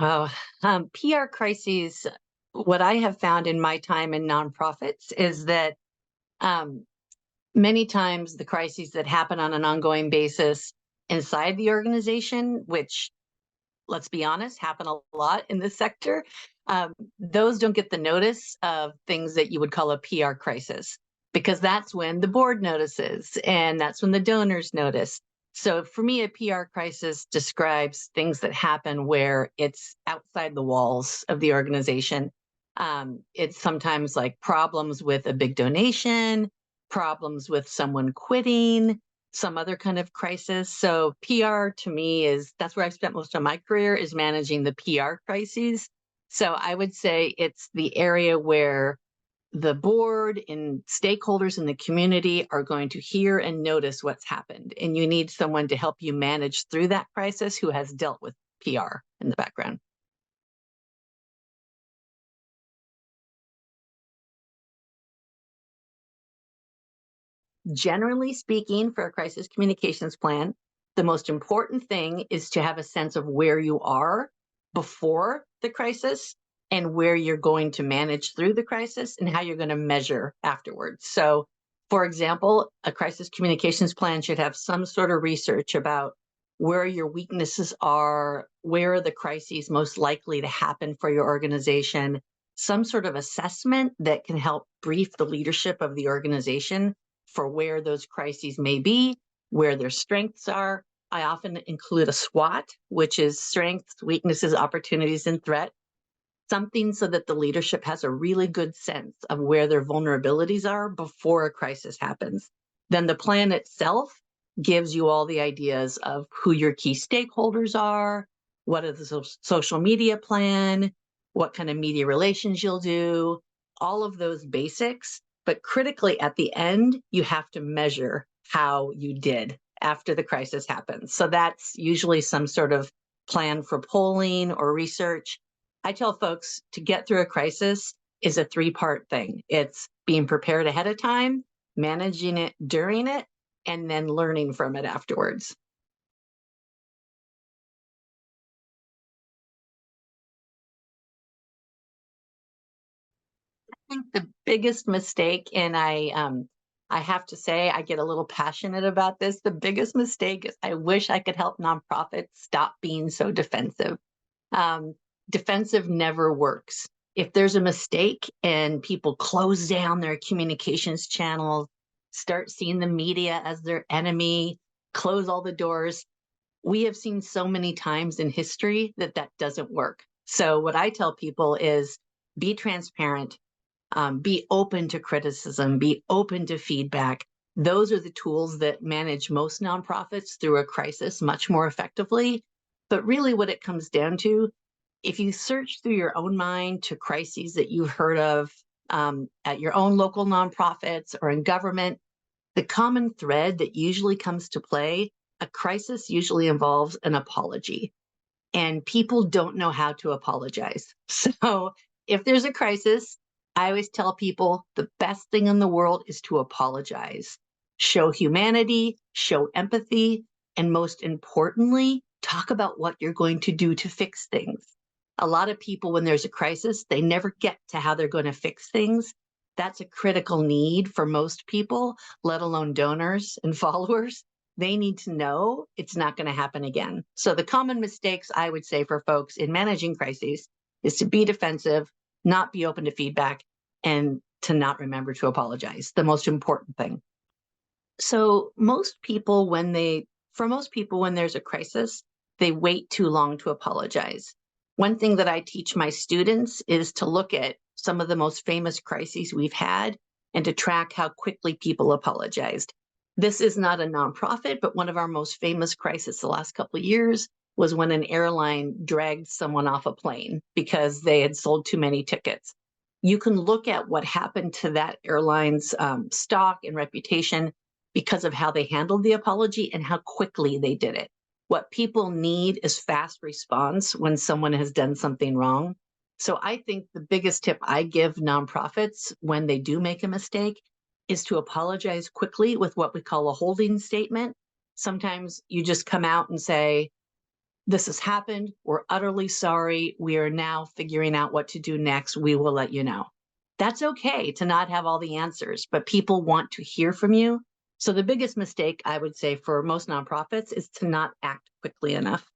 Wow. PR crises, what I have found in my time in nonprofits is that um, many times the crises that happen on an ongoing basis inside the organization, which, let's be honest, happen a lot in this sector, those don't get the notice of things that you would call a PR crisis, because that's when the board notices and that's when the donors notice. So for me, a PR crisis describes things that happen where it's outside the walls of the organization. It's sometimes like problems with a big donation, problems with someone quitting, some other kind of crisis. So PR to me is that's where I've spent most of my career, is managing the PR crises. So I would say it's the area where the board and stakeholders in the community are going to hear and notice what's happened. And you need someone to help you manage through that crisis who has dealt with PR in the background. Generally speaking, for a crisis communications plan, the most important thing is to have a sense of where you are before the crisis and where you're going to manage through the crisis and how you're going to measure afterwards. So, for example, a crisis communications plan should have some sort of research about where your weaknesses are, where are the crises most likely to happen for your organization, some sort of assessment that can help brief the leadership of the organization for where those crises may be, where their strengths are. I often include a SWOT, which is strengths, weaknesses, opportunities, and threat, something so that the leadership has a really good sense of where their vulnerabilities are before a crisis happens. Then the plan itself gives you all the ideas of who your key stakeholders are, what is the social media plan, what kind of media relations you'll do, all of those basics. But critically, at the end, you have to measure how you did after the crisis happens. So that's usually some sort of plan for polling or research. I tell folks to get through a crisis is a three-part thing. It's being prepared ahead of time, managing it during it, and then learning from it afterwards. I think the biggest mistake, and I have to say I get a little passionate about this. The biggest mistake is I wish I could help nonprofits stop being so defensive. Um, Defensive never works. If there's a mistake and people close down their communications channels, start seeing the media as their enemy, close all the doors, we have seen so many times in history that that doesn't work. So what I tell people is be transparent, be open to criticism, be open to feedback. Those are the tools that manage most nonprofits through a crisis much more effectively. But really, what it comes down to, if you search through your own mind to crises that you've heard of at your own local nonprofits or in government, the common thread that usually comes to play, a crisis usually involves an apology. And people don't know how to apologize. So if there's a crisis, I always tell people the best thing in the world is to apologize. Show humanity, show empathy, and most importantly, talk about what you're going to do to fix things. A lot of people, when there's a crisis, they never get to how they're going to fix things. That's a critical need for most people, let alone donors and followers. They need to know it's not going to happen again. So the common mistakes I would say for folks in managing crises is to be defensive, not be open to feedback, and to not remember to apologize. The most important thing. So for most people, when there's a crisis, they wait too long to apologize. One thing that I teach my students is to look at some of the most famous crises we've had and to track how quickly people apologized. This is not a nonprofit, but one of our most famous crises the last couple of years was when an airline dragged someone off a plane because they had sold too many tickets. You can look at what happened to that airline's stock and reputation because of how they handled the apology and how quickly they did it. What people need is fast response when someone has done something wrong. So I think the biggest tip I give nonprofits when they do make a mistake is to apologize quickly with what we call a holding statement. Sometimes you just come out and say, this has happened. We're utterly sorry. We are now figuring out what to do next. We will let you know. That's okay to not have all the answers, but people want to hear from you. So the biggest mistake I would say for most nonprofits is to not act quickly enough.